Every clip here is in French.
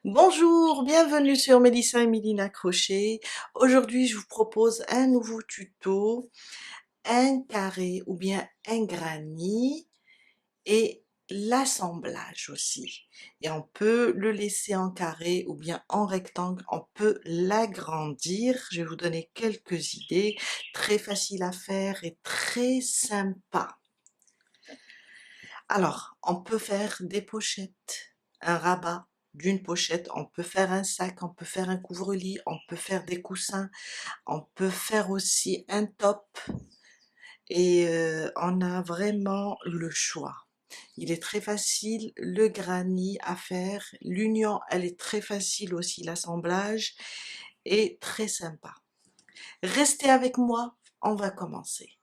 Bonjour, bienvenue sur Mélissa et Mélina Crochet. Aujourd'hui, je vous propose un nouveau tuto, un carré ou bien un granny et l'assemblage aussi. Et on peut le laisser en carré ou bien en rectangle, on peut l'agrandir. Je vais vous donner quelques idées, très facile à faire et très sympa. Alors, on peut faire des pochettes, un rabat d'une pochette, on peut faire un sac, on peut faire un couvre-lit, on peut faire des coussins, on peut faire aussi un top et on a vraiment le choix. Il est très facile, le granny à faire, l'union, elle est très facile aussi, l'assemblage est très sympa. Restez avec moi, on va commencer.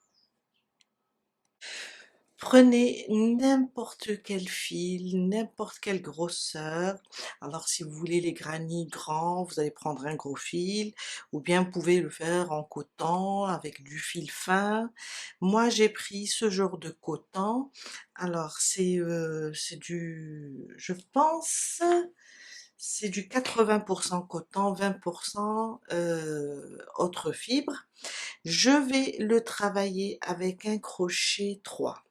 Prenez n'importe quel fil, n'importe quelle grosseur. Alors si vous voulez les granits grands, vous allez prendre un gros fil, ou bien vous pouvez le faire en coton avec du fil fin. Moi j'ai pris ce genre de coton. Alors c'est du, je pense, c'est du 80% coton, 20% autre fibre. Je vais le travailler avec un crochet 3.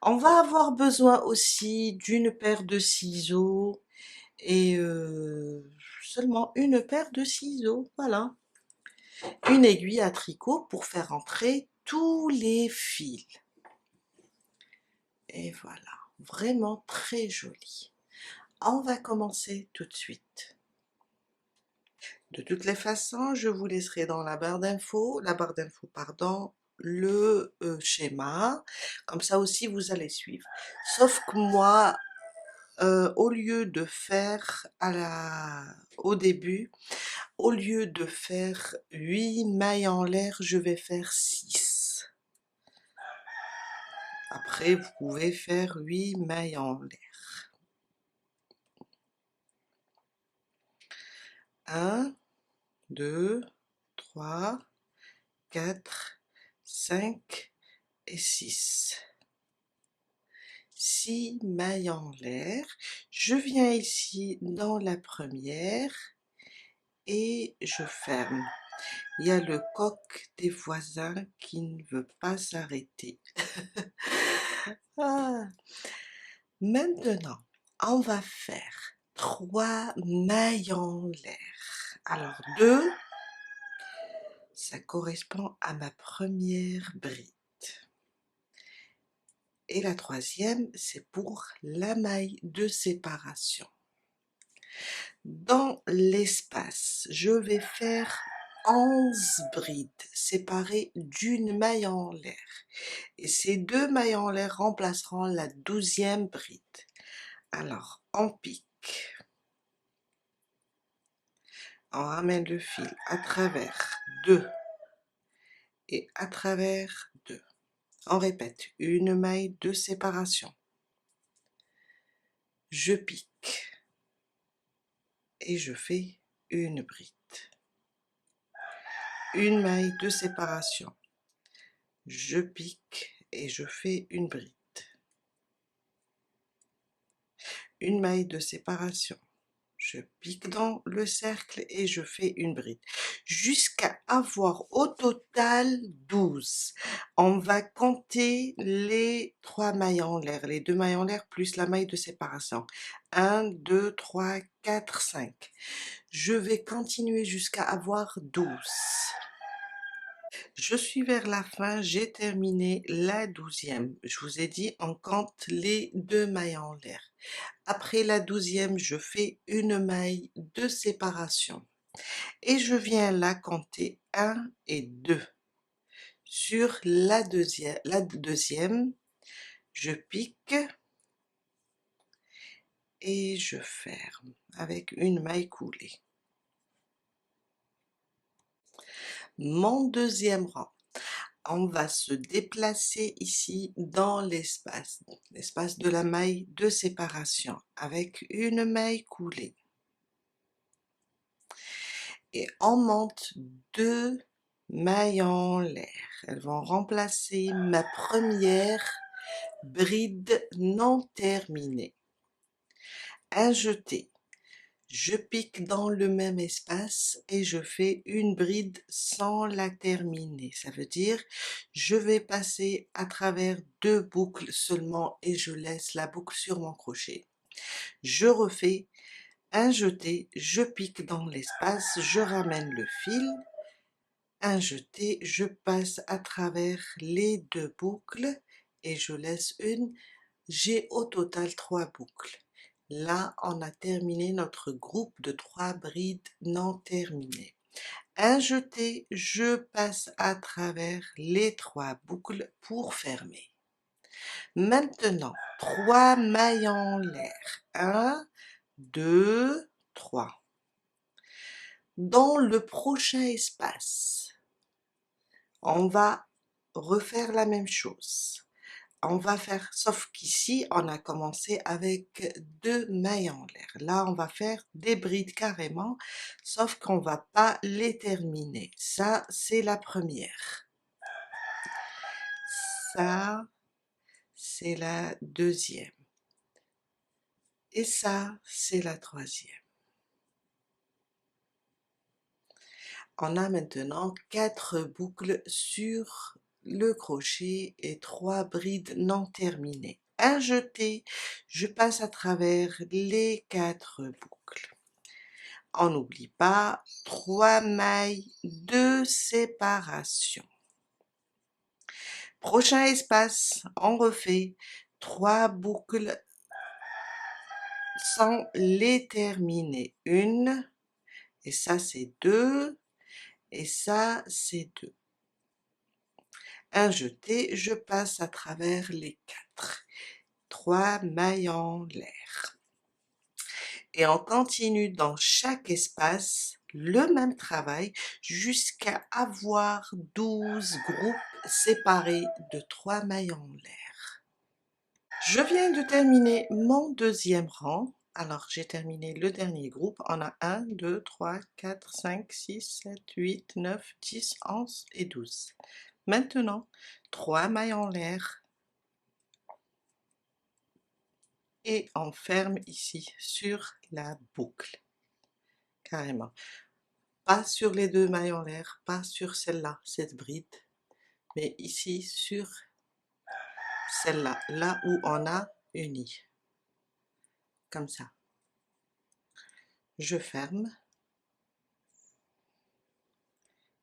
On va avoir besoin aussi d'une paire de ciseaux et seulement une paire de ciseaux, voilà. Une aiguille à tricot pour faire entrer tous les fils. Et voilà, vraiment très joli. On va commencer tout de suite. De toutes les façons, je vous laisserai dans la barre d'infos, pardon, le schéma. Comme ça aussi, vous allez suivre. Sauf que moi, au lieu de faire au début, au lieu de faire 8 mailles en l'air, je vais faire 6. Après, vous pouvez faire 8 mailles en l'air. 1, 2, 3, 4, 5 et 6. 6 mailles en l'air. Je viens ici dans la première et je ferme. Il y a le coq des voisins qui ne veut pas s'arrêter. Ah. Maintenant, on va faire 3 mailles en l'air. Alors 2, ça correspond à ma première bride. Et la troisième, c'est pour la maille de séparation. Dans l'espace, je vais faire 11 brides séparées d'une maille en l'air. Et ces 2 mailles en l'air remplaceront la 12e bride. Alors, on pique. On ramène le fil à travers 2 et à travers 2. On répète, une maille de séparation. Je pique et je fais une bride. Une maille de séparation. Je pique et je fais une bride. Une maille de séparation. Je pique dans le cercle et je fais une bride. Jusqu'à avoir au total 12. On va compter les 3 mailles en l'air, les 2 mailles en l'air plus la maille de séparation. 1, 2, 3, 4, 5. Je vais continuer jusqu'à avoir 12. Je suis vers la fin, j'ai terminé la 12e. Je vous ai dit, on compte les 2 mailles en l'air. Après la 12e, je fais une maille de séparation. Et je viens là compter 1 et 2. Sur la deuxième, je pique et je ferme avec une maille coulée. Mon deuxième rang. On va se déplacer ici dans l'espace de la maille de séparation avec une maille coulée. Et on monte 2 mailles en l'air. Elles vont remplacer ma première bride non terminée. Un jeté. Je pique dans le même espace et je fais une bride sans la terminer. Ça veut dire, je vais passer à travers 2 boucles seulement et je laisse la boucle sur mon crochet. Je refais un jeté, je pique dans l'espace, je ramène le fil, un jeté, je passe à travers les 2 boucles et je laisse une. J'ai au total 3 boucles. Là, on a terminé notre groupe de 3 brides non terminées. Un jeté, je passe à travers les 3 boucles pour fermer. Maintenant, 3 mailles en l'air. 1, 2, 3. Dans le prochain espace, on va refaire la même chose. On va faire, sauf qu'ici, on a commencé avec 2 mailles en l'air. Là, on va faire des brides carrément, sauf qu'on va pas les terminer. Ça, c'est la première. Ça, c'est la deuxième. Et ça, c'est la troisième. On a maintenant 4 boucles sur le crochet et 3 brides non terminées. Un jeté, je passe à travers les 4 boucles. On n'oublie pas 3 mailles de séparation. Prochain espace, on refait 3 boucles sans les terminer. Une, et ça c'est 2, et ça c'est 2. Un jeté, je passe à travers les 4. 3 mailles en l'air. Et on continue dans chaque espace le même travail jusqu'à avoir 12 groupes séparés de 3 mailles en l'air. Je viens de terminer mon deuxième rang. Alors j'ai terminé le dernier groupe. On a 1, 2, 3, 4, 5, 6, 7, 8, 9, 10, 11 et 12. Maintenant, 3 mailles en l'air et on ferme ici sur la boucle, carrément. Pas sur les 2 mailles en l'air, pas sur celle-là, cette bride, mais ici sur celle-là, là où on a uni, comme ça. Je ferme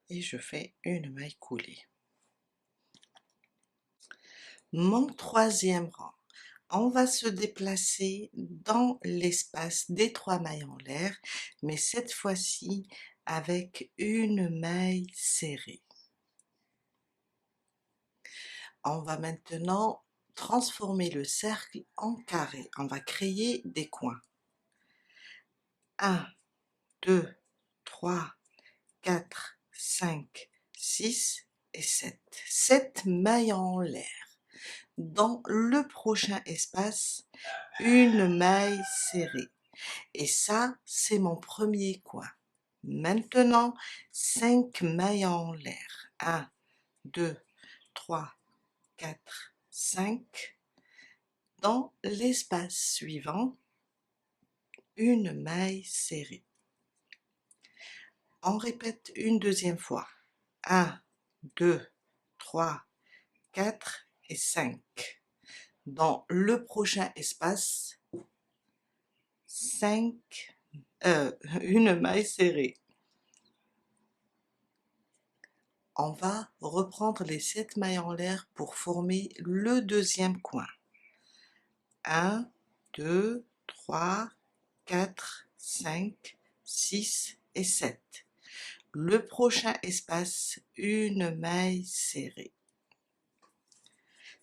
et je fais une maille coulée. Mon troisième rang, on va se déplacer dans l'espace des 3 mailles en l'air, mais cette fois-ci avec une maille serrée. On va maintenant transformer le cercle en carré. On va créer des coins. 1, 2, 3, 4, 5, 6 et 7. 7 mailles en l'air. Dans le prochain espace, une maille serrée. Et ça, c'est mon premier coin. Maintenant, 5 mailles en l'air. 1, 2, 3, 4, 5. Dans l'espace suivant, une maille serrée. On répète une deuxième fois. 1, 2, 3, 4 et 5. Dans le prochain espace, 5, une maille serrée. On va reprendre les 7 mailles en l'air pour former le deuxième coin. 1, 2, 3, 4, 5, 6 et 7. Le prochain espace, une maille serrée.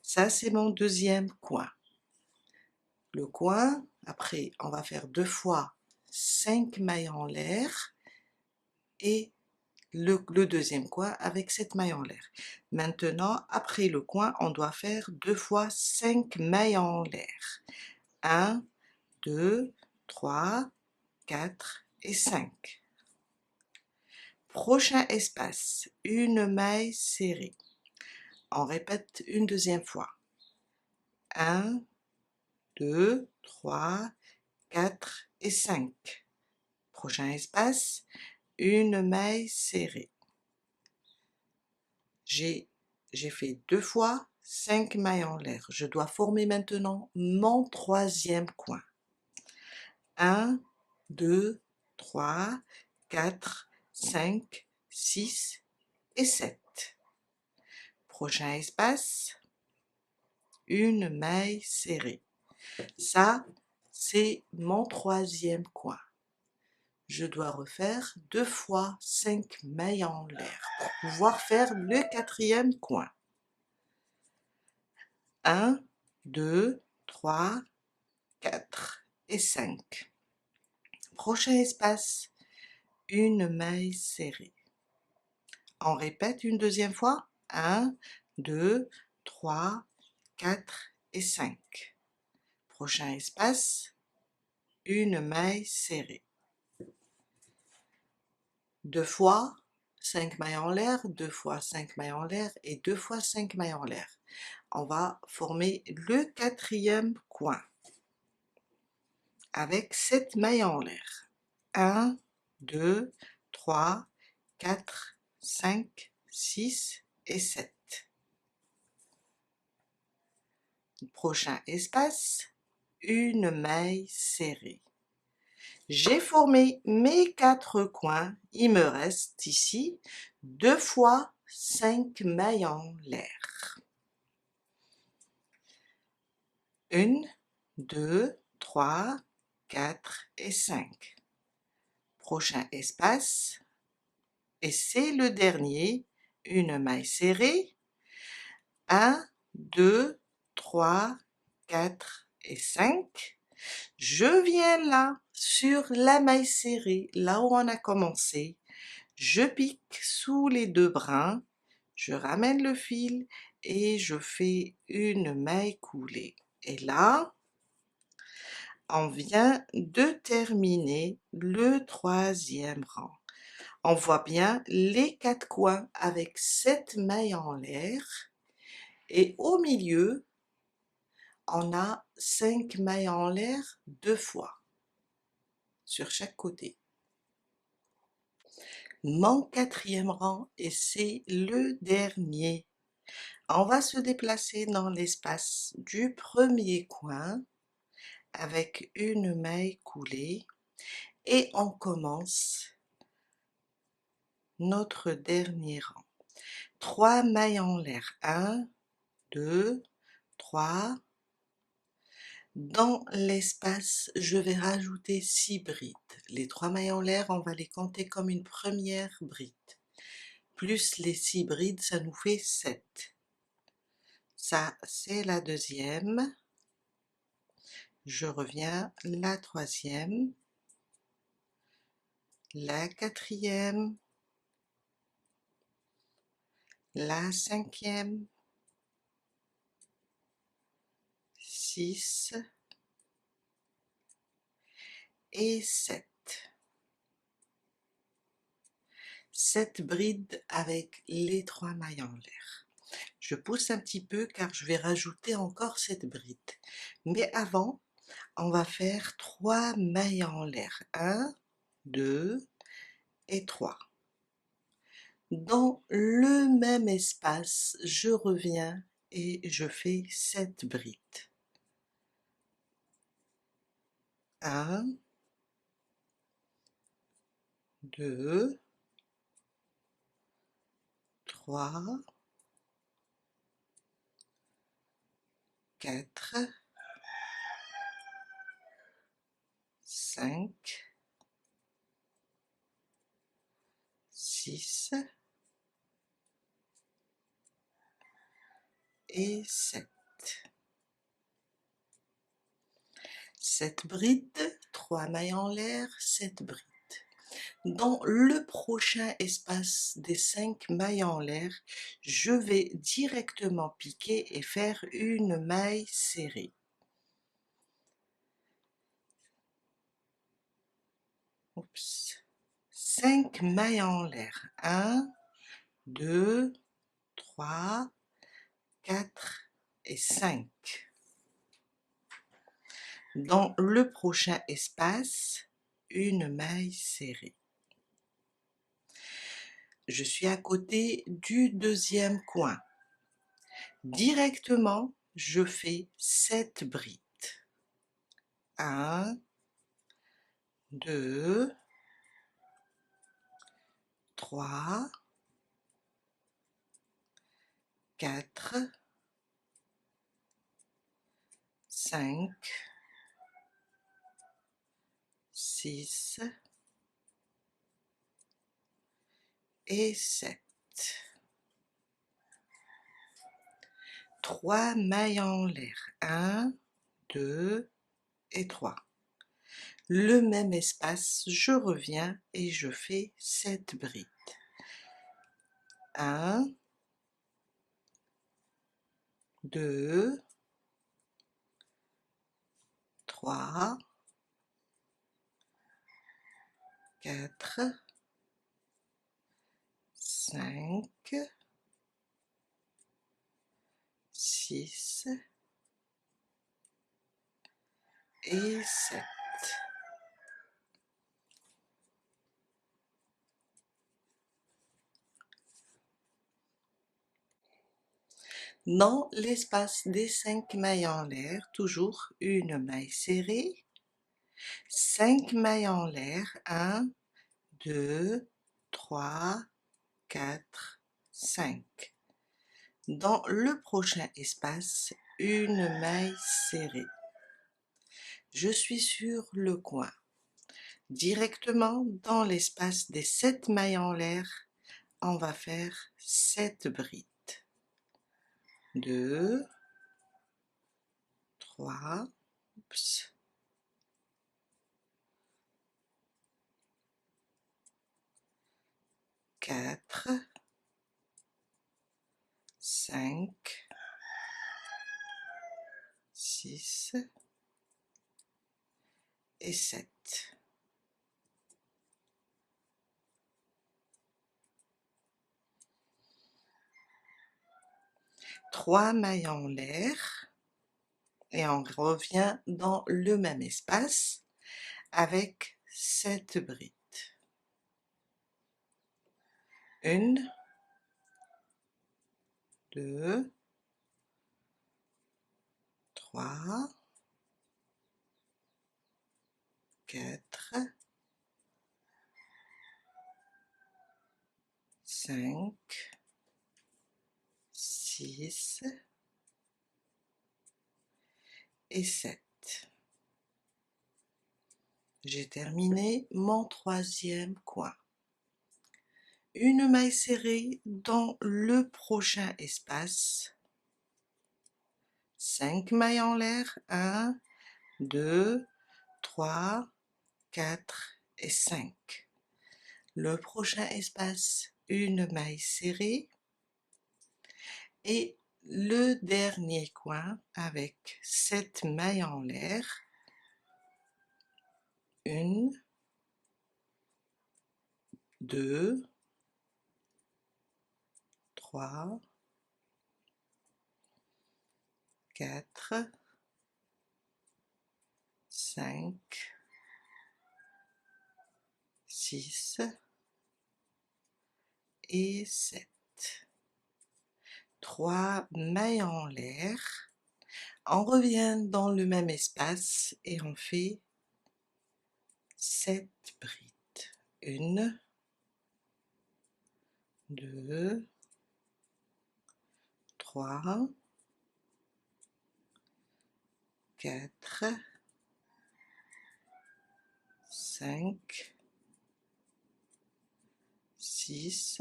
Ça, c'est mon deuxième coin. Le coin, après, on va faire 2 fois 5 mailles en l'air et le deuxième coin avec 7 mailles en l'air. Maintenant, après le coin, on doit faire 2 fois 5 mailles en l'air. 1, 2, 3, 4 et 5. Prochain espace, une maille serrée. On répète une deuxième fois. 1, 2, 3, 4 et 5. Prochain espace, une maille serrée. J'ai fait 2 fois 5 mailles en l'air. Je dois former maintenant mon troisième coin. 1, 2, 3, 4, 5, 6 et 7. Prochain espace, une maille serrée. Ça, c'est mon troisième coin. Je dois refaire 2 fois 5 mailles en l'air pour pouvoir faire le quatrième coin. 1, 2, 3, 4 et 5. Prochain espace, une maille serrée. On répète une deuxième fois. 1, 2, 3, 4 et 5. Prochain espace, une maille serrée. 2 fois 5 mailles en l'air, 2 fois 5 mailles en l'air et 2 fois 5 mailles en l'air. On va former le quatrième coin avec 7 mailles en l'air. 1, 2, 3, 4, 5, 6 et 7. Prochain espace, une maille serrée. J'ai formé mes 4 coins, il me reste ici 2 fois 5 mailles en l'air. 1, 2, 3, 4 et 5. Prochain espace, et c'est le dernier, une maille serrée. 1, 2, 3, 4 et 5. Je viens là, sur la maille serrée, là où on a commencé. Je pique sous les 2 brins, je ramène le fil et je fais une maille coulée. Et là, on vient de terminer le troisième rang. On voit bien les 4 coins avec 7 mailles en l'air et au milieu, on a 5 mailles en l'air 2 fois sur chaque côté. Mon quatrième rang et c'est le dernier. On va se déplacer dans l'espace du premier coin avec une maille coulée et on commence notre dernier rang. 3 mailles en l'air. 1, 2, 3. Dans l'espace, je vais rajouter 6 brides. Les 3 mailles en l'air, on va les compter comme une première bride. Plus les 6 brides, ça nous fait 7. Ça, c'est la deuxième. Je reviens, la troisième, la quatrième, la cinquième, 6 et 7. 7 brides avec les 3 mailles en l'air. Je pousse un petit peu car je vais rajouter encore cette bride. Mais avant, on va faire 3 mailles en l'air. 1, 2 et 3. Dans le même espace, je reviens et je fais 7 brides. 1, 2, 3, 4, 5, 6 et 7. 7 brides, 3 mailles en l'air, 7 brides. Dans le prochain espace des 5 mailles en l'air, je vais directement piquer et faire une maille serrée. Oups. 5 mailles en l'air. 1, 2, 3, 4 et 5. Dans le prochain espace, une maille serrée. Je suis à côté du deuxième coin. Directement, je fais 7 brides. 1, 2, 3, 4, 5, 6 et 7. 3 mailles en l'air. 1, 2 et 3. Le même espace, je reviens et je fais 7 brides. 1, 2, 3, 4, 5, 6 et 7. Dans l'espace des 5 mailles en l'air, toujours une maille serrée, 5 mailles en l'air, 1, 2, 3, 4, 5. Dans le prochain espace, une maille serrée. Je suis sur le coin. Directement dans l'espace des 7 mailles en l'air, on va faire 7 brides. 2, 3, 4, 5, 6 et 7. Trois mailles en l'air et on revient dans le même espace avec 7 brides. 1, 2, 3, 4, 5, 6 et 7. J'ai terminé mon troisième coin. Une maille serrée dans le prochain espace. 5 mailles en l'air. 1, 2, 3, 4 et 5. Le prochain espace, une maille serrée. Et le dernier coin avec 7 mailles en l'air. 1, 2, 3, 4, 5, 6 et 7. 3 mailles en l'air. On revient dans le même espace et on fait 7 brides. 1, 2, 3, 4, 5, 6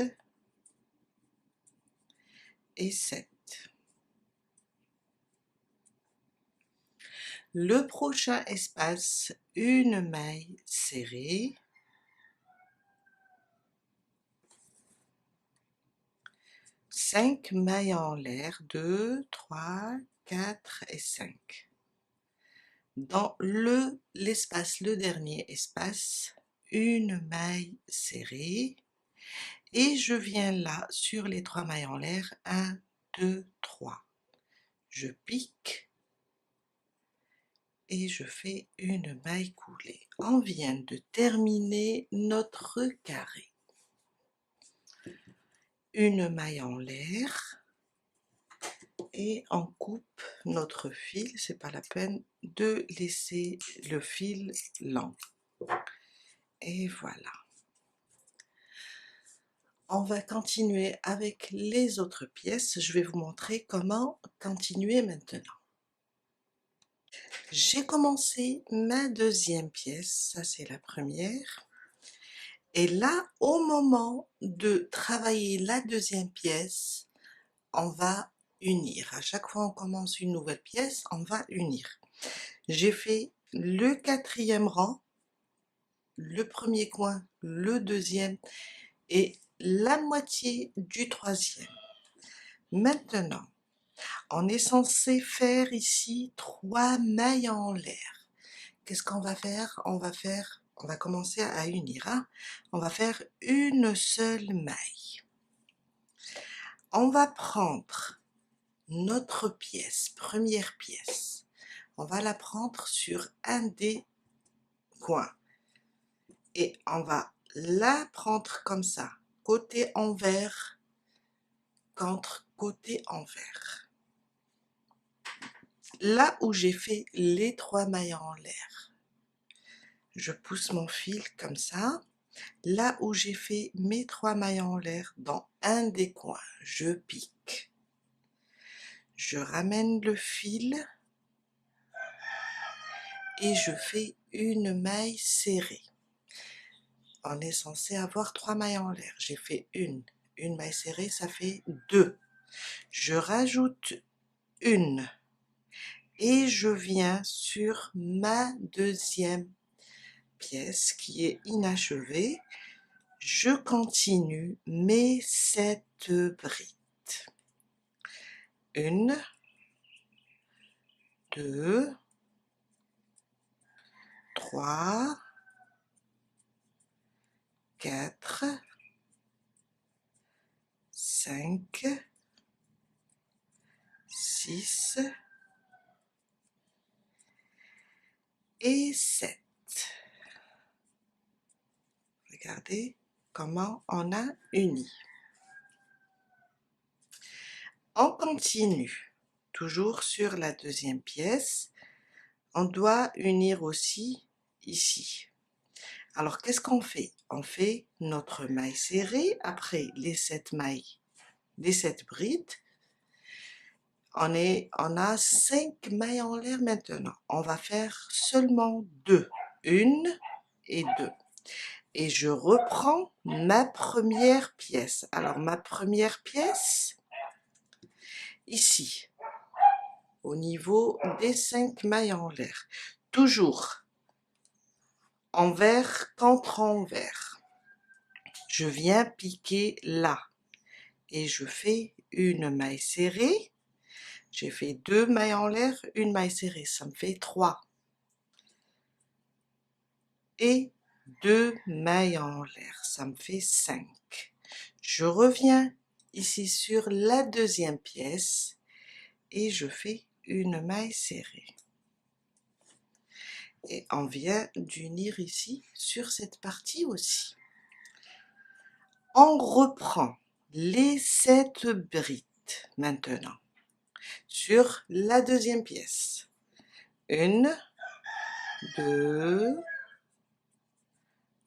et 7. Le prochain espace, une maille serrée. 5 mailles en l'air, 2, 3, 4 et 5. Dans l'espace, le dernier espace, une maille serrée. Et je viens là sur les 3 mailles en l'air, 1, 2, 3. Je pique et je fais une maille coulée. On vient de terminer notre carré. Une maille en l'air et on coupe notre fil, c'est pas la peine de laisser le fil lent. Et voilà. On va continuer avec les autres pièces. Je vais vous montrer comment continuer maintenant. J'ai commencé ma deuxième pièce, ça c'est la première. Et là, au moment de travailler la deuxième pièce, on va unir. À chaque fois on commence une nouvelle pièce, on va unir. J'ai fait le quatrième rang, le premier coin, le deuxième et la moitié du troisième. Maintenant, on est censé faire ici 3 mailles en l'air. Qu'est-ce qu'on va faire? On va commencer à unir. Hein? On va faire une seule maille. On va prendre notre pièce, première pièce. On va la prendre sur un des coins. Et on va la prendre comme ça, côté envers contre côté envers. Là où j'ai fait les 3 mailles en l'air, je pousse mon fil comme ça. Là où j'ai fait mes 3 mailles en l'air, dans un des coins, je pique. Je ramène le fil et je fais une maille serrée. On est censé avoir 3 mailles en l'air. J'ai fait une maille serrée, ça fait 2. Je rajoute une et je viens sur ma deuxième pièce qui est inachevée. Je continue mes 7 brides. 1, 2, 3, 4, 5, 6 et 7. Regardez comment on a uni. On continue, toujours sur la deuxième pièce. On doit unir aussi ici. Alors, qu'est-ce qu'on fait? On fait notre maille serrée après les 7 mailles, les 7 brides. On a 5 mailles en l'air maintenant. On va faire seulement 2. 1 et 2. Et je reprends ma première pièce. Alors, ma première pièce, ici, au niveau des 5 mailles en l'air. Toujours envers contre envers. Je viens piquer là et je fais une maille serrée. J'ai fait 2 mailles en l'air, une maille serrée, ça me fait 3. Et 2 mailles en l'air, ça me fait 5. Je reviens ici sur la deuxième pièce et je fais une maille serrée. Et on vient d'unir ici sur cette partie aussi. On reprend les 7 brides maintenant sur la deuxième pièce. 1, 2,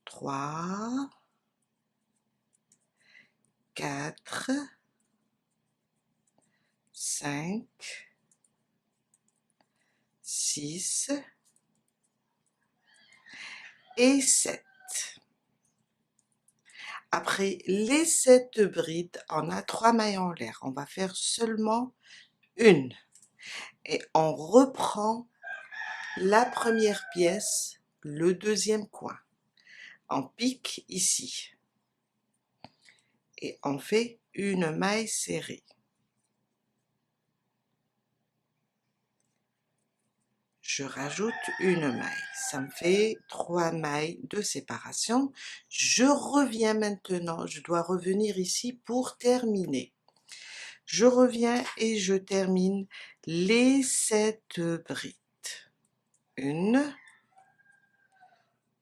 3, 4, 5, 6 et 7. Après les 7 brides, on a 3 mailles en l'air. On va faire seulement une. Et on reprend la première pièce, le deuxième coin. On pique ici. Et on fait une maille serrée. Je rajoute une maille. Ça me fait 3 mailles de séparation. Je reviens maintenant. Je dois revenir ici pour terminer. Je reviens et je termine les 7 brides. 1,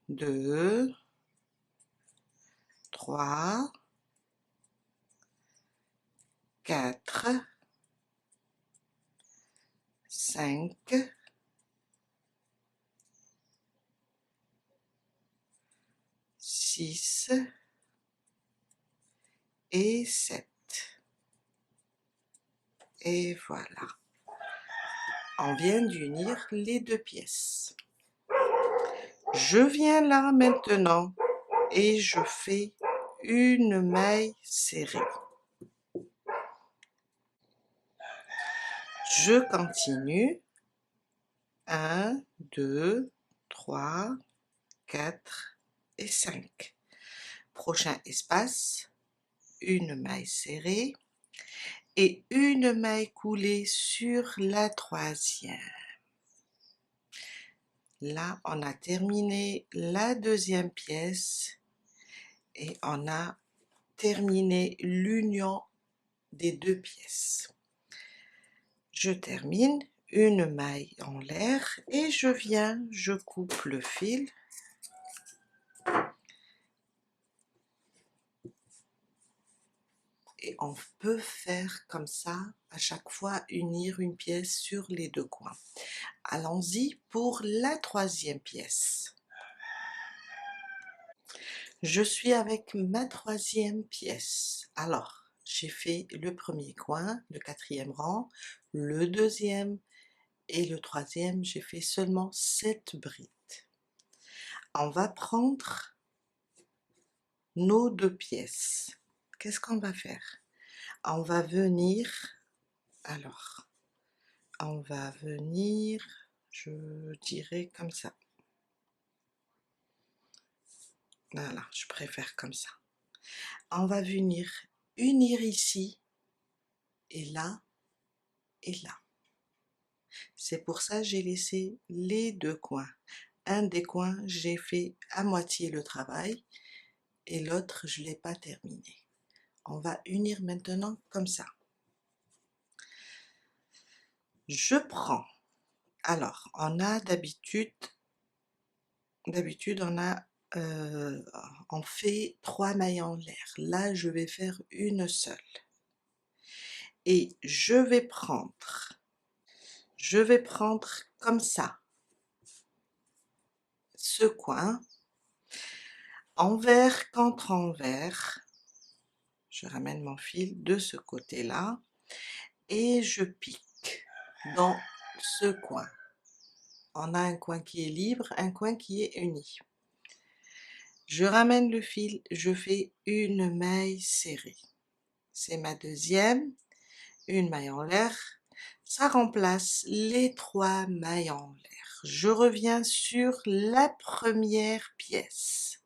2, 3, 4, 5, 6 et 7. Et voilà, on vient d'unir les deux pièces. Je viens là maintenant et je fais une maille serrée. Je continue. 1, 2, 3, 4 et 5. Prochain espace, une maille serrée et une maille coulée sur la troisième. Là, on a terminé la deuxième pièce et on a terminé l'union des deux pièces. Je termine une maille en l'air et je coupe le fil. Et on peut faire comme ça, à chaque fois unir une pièce sur les deux coins. Allons-y pour la troisième pièce. Je suis avec ma troisième pièce. Alors, j'ai fait le premier coin, le quatrième rang, le deuxième et le troisième, j'ai fait seulement 7 brides. On va prendre nos deux pièces. Qu'est-ce qu'on va faire? On va venir, alors, on va venir, je dirais comme ça. Voilà, je préfère comme ça. On va venir unir ici et là et là. C'est pour ça que j'ai laissé les deux coins. Un des coins, j'ai fait à moitié le travail et l'autre, je ne l'ai pas terminé. On va unir maintenant comme ça. Je prends. Alors, on a d'habitude, on fait 3 mailles en l'air. Là, je vais faire une seule. Et je vais prendre comme ça ce coin, envers contre envers. Je ramène mon fil de ce côté-là et je pique dans ce coin. On a un coin qui est libre, un coin qui est uni. Je ramène le fil, je fais une maille serrée. C'est ma deuxième, une maille en l'air. Ça remplace les 3 mailles en l'air. Je reviens sur la première pièce.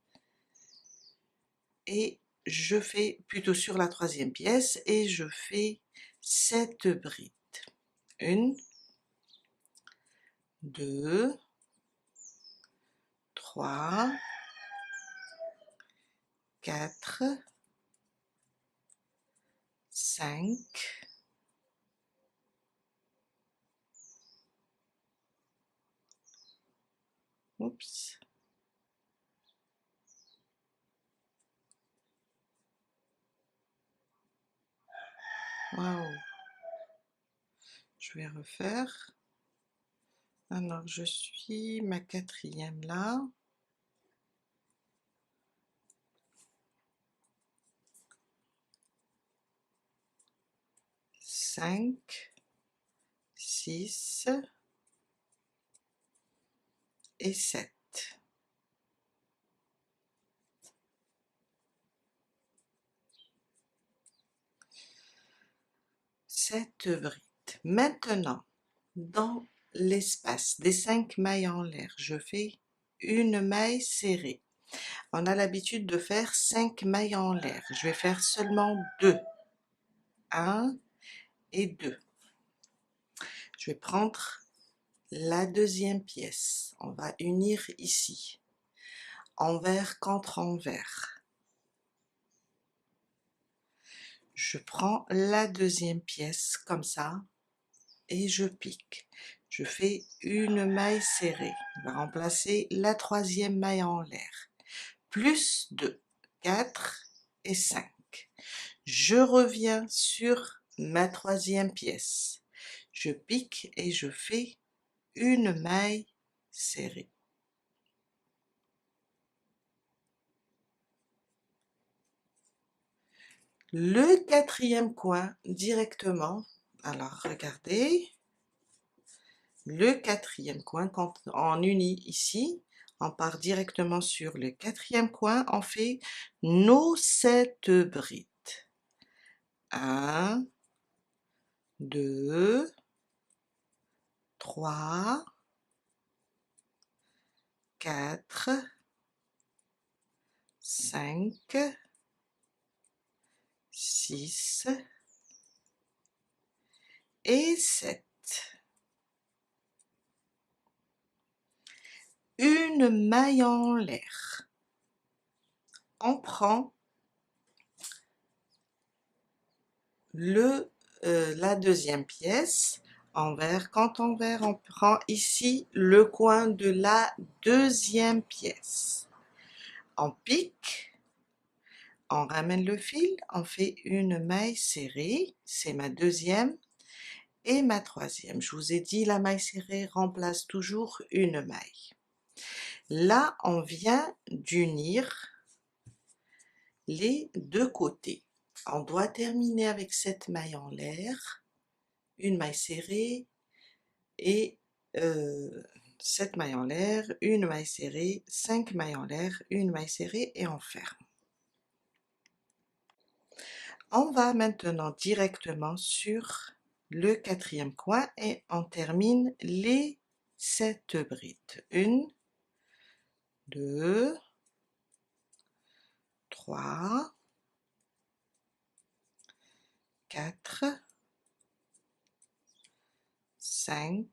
Et je fais plutôt sur la troisième pièce et je fais 7 brides. 1, 2, 3, 4, 5, 6, waouh, je vais refaire. Alors, je suis ma quatrième là. 5, 6 et 7. 7 brides. Maintenant, dans l'espace des 5 mailles en l'air, je fais une maille serrée. On a l'habitude de faire 5 mailles en l'air. Je vais faire seulement 2. 1 et 2. Je vais prendre la deuxième pièce. On va unir ici. Envers contre envers. Je prends la deuxième pièce comme ça et je pique. je fais une maille serrée. On va remplacer la troisième maille en l'air. Plus 2, 4 et 5. Je reviens sur ma troisième pièce. Je pique et je fais une maille serrée. Le quatrième coin directement, alors regardez, le quatrième coin, quand on unit ici, on part directement sur le quatrième coin, on fait nos 7 brides. 1, 2, 3, 4, 5, 6 et 7. Une maille en l'air. On prend la deuxième pièce envers. Quand envers, on prend ici le coin de la deuxième pièce. On pique, on ramène le fil, on fait une maille serrée, c'est ma deuxième et ma troisième. Je vous ai dit, la maille serrée remplace toujours une maille. Là, on vient d'unir les deux côtés. On doit terminer avec cette maille en l'air, une maille serrée et 7 mailles en l'air, une maille serrée, 5 mailles en l'air, une maille serrée et on ferme. On va maintenant directement sur le quatrième coin et on termine les 7 brides. 1, 2, 3, 4, 5,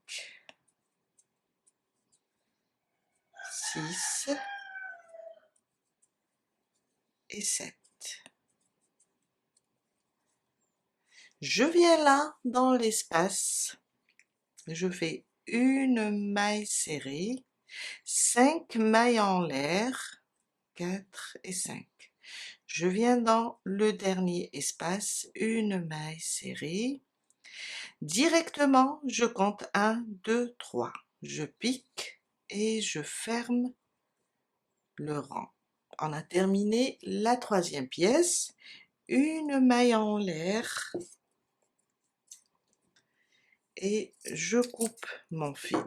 6 et 7. Je viens là dans l'espace, je fais une maille serrée, 5 mailles en l'air, 4 et 5. Je viens dans le dernier espace, une maille serrée. Directement, je compte 1, 2, 3. Je pique et je ferme le rang. On a terminé la troisième pièce, une maille en l'air et je coupe mon fil.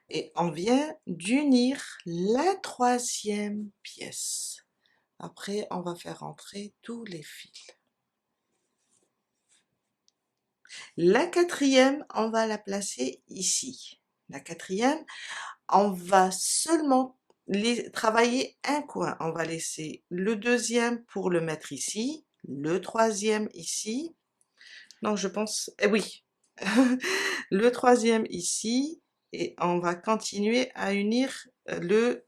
Et on vient d'unir la troisième pièce. Après, on va faire entrer tous les fils. La quatrième, on va la placer ici. La quatrième, on va seulement travailler un coin. On va laisser le deuxième pour le mettre ici, le troisième ici. Non, je pense, oui, le troisième ici, et on va continuer à unir le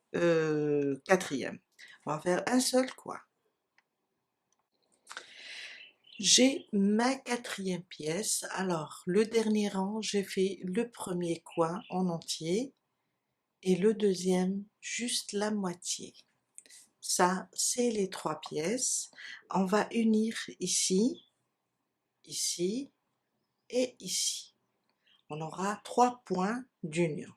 quatrième. On va faire un seul coin. J'ai ma quatrième pièce. Alors, le dernier rang, j'ai fait le premier coin en entier et le deuxième, juste la moitié. Ça, c'est les 3 pièces. On va unir ici, ici et ici. On aura 3 points d'union.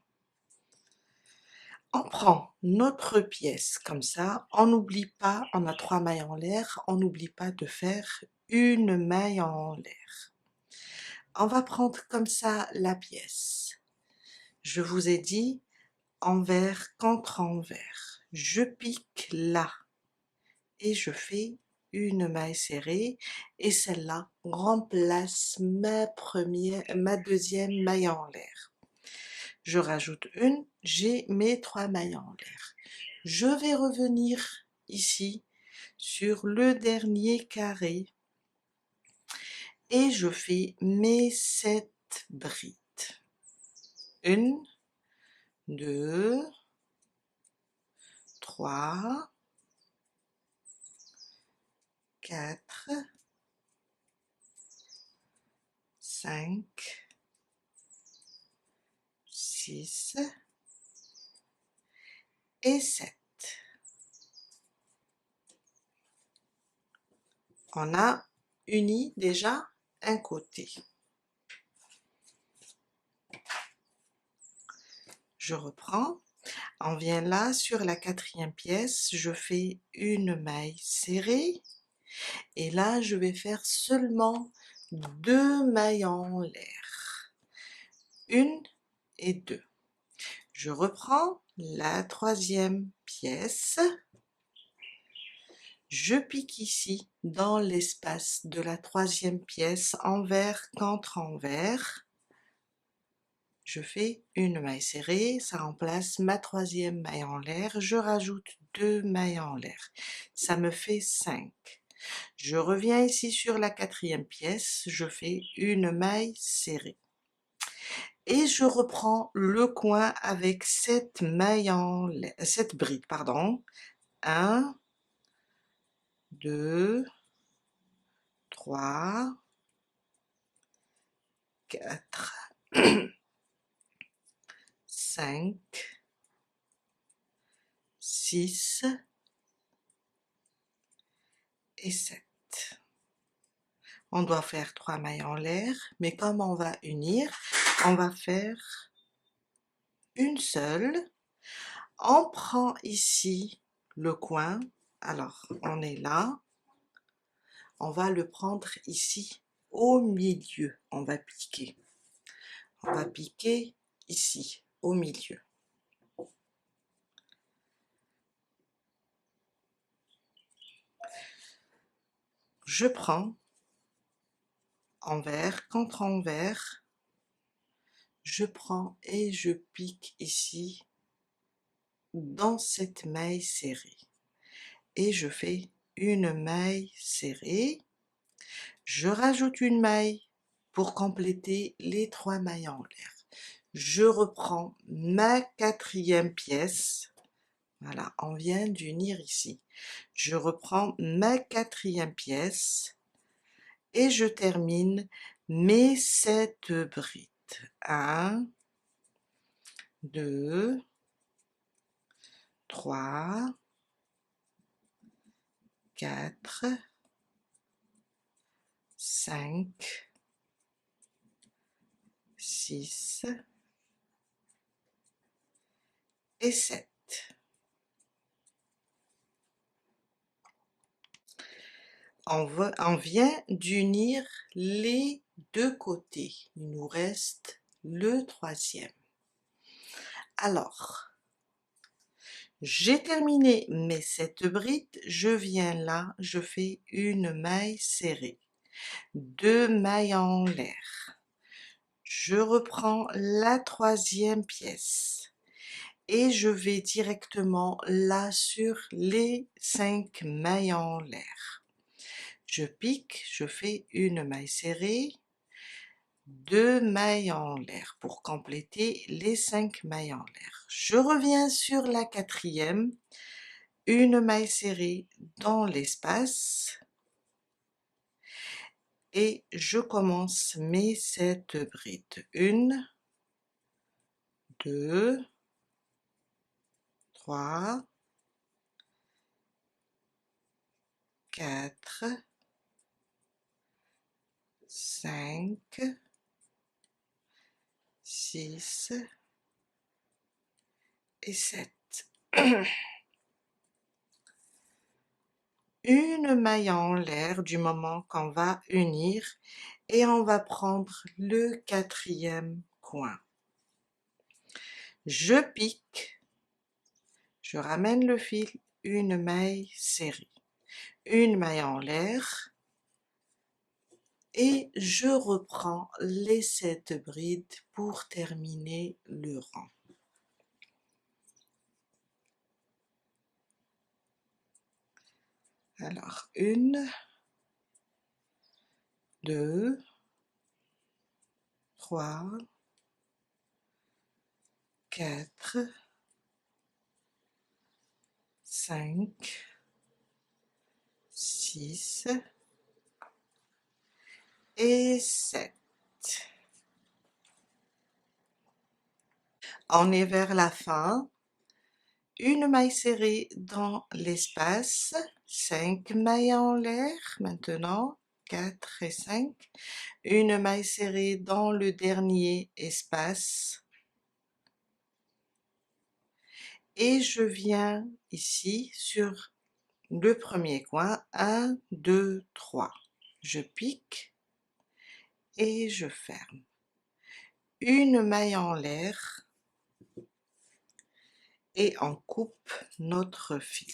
On prend notre pièce comme ça, on n'oublie pas, on a 3 mailles en l'air, on n'oublie pas de faire une maille en l'air. On va prendre comme ça la pièce. Je vous ai dit envers contre envers. Je pique là et je fais une maille serrée et celle-là remplace ma deuxième maille en l'air. Je rajoute une, j'ai mes 3 mailles en l'air. Je vais revenir ici sur le dernier carré et je fais mes 7 brides. 1, 2, 3, 4, 5, 6 et 7. On a uni déjà un côté. Je reprends. On vient là sur la quatrième pièce, je fais une maille serrée et là je vais faire seulement 2 mailles en l'air, 1 et 2. Je reprends la troisième pièce, je pique ici dans l'espace de la troisième pièce envers contre envers. Je fais une maille serrée, ça remplace ma troisième maille en l'air, je rajoute 2 mailles en l'air, ça me fait 5. Je reviens ici sur la quatrième pièce, je fais une maille serrée. Et je reprends le coin avec cette maille en l'air, cette bride, pardon. 1, 2, 3, 4, 5, 6 et 7. On doit faire 3 mailles en l'air, mais comme on va unir, on va faire une seule. On prend ici le coin, alors on est là, on va le prendre ici au milieu, on va piquer ici au milieu. Je prends envers contre envers, je prends et je pique ici dans cette maille serrée et je fais une maille serrée, je rajoute une maille pour compléter les 3 mailles en l'air. Je reprends ma quatrième pièce, voilà, on vient d'unir ici. Je reprends ma quatrième pièce et je termine mes 7 brides. 1, 2, 3, 4, 5, 6 et 7. On vient d'unir les deux côtés. Il nous reste le troisième. Alors, j'ai terminé mes 7 brides, je viens là, je fais une maille serrée, 2 mailles en l'air. Je reprends la troisième pièce et je vais directement là sur les 5 mailles en l'air. Je pique, je fais une maille serrée, 2 mailles en l'air pour compléter les 5 mailles en l'air. Je reviens sur la quatrième, une maille serrée dans l'espace et je commence mes 7 brides. 1, 2, 3, 4, 5, 6 et 7. Une maille en l'air du moment qu'on va unir et on va prendre le quatrième coin. Je pique, je ramène le fil, une maille serrée, une maille en l'air et je reprends les 7 brides pour terminer le rang. Alors, 1, 2, 3, 4, 5, 6 et 7. On est vers la fin. Une maille serrée dans l'espace, 5 mailles en l'air maintenant, 4 et 5. Une maille serrée dans le dernier espace. Et je viens ici sur le premier coin, 1, 2, 3. Je pique et je ferme. Une maille en l'air et on coupe notre fil.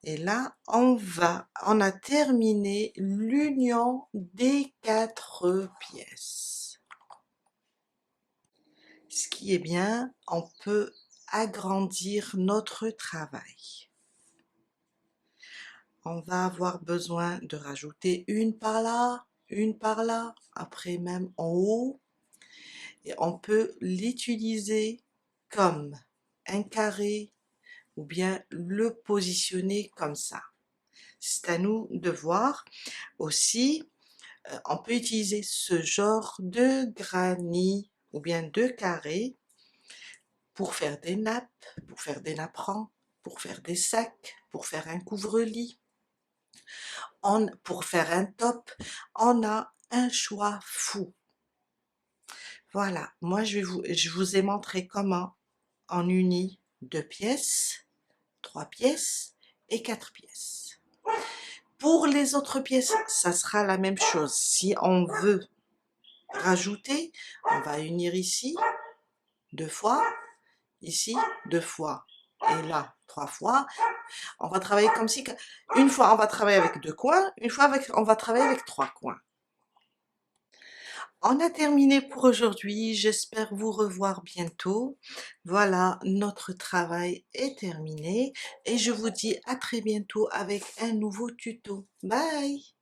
Et là, on a terminé l'union des 4 pièces. Ce qui est bien, on peut agrandir notre travail. On va avoir besoin de rajouter une par là, après même en haut. Et on peut l'utiliser comme un carré ou bien le positionner comme ça. C'est à nous de voir. Aussi, on peut utiliser ce genre de granit ou bien de carré pour faire des nappes, pour faire des napperons, pour faire des sacs, pour faire un couvre-lit, pour faire un top. On a un choix fou. Voilà, moi je vous ai montré comment on unit 2 pièces, 3 pièces et 4 pièces. Pour les autres pièces, ça sera la même chose. Si on veut rajouter, on va unir ici 2 fois, ici 2 fois, et là 3 fois. On va travailler comme si, une fois on va travailler avec 2 coins, une fois on va travailler avec 3 coins. On a terminé pour aujourd'hui, j'espère vous revoir bientôt. Voilà, notre travail est terminé et je vous dis à très bientôt avec un nouveau tuto. Bye!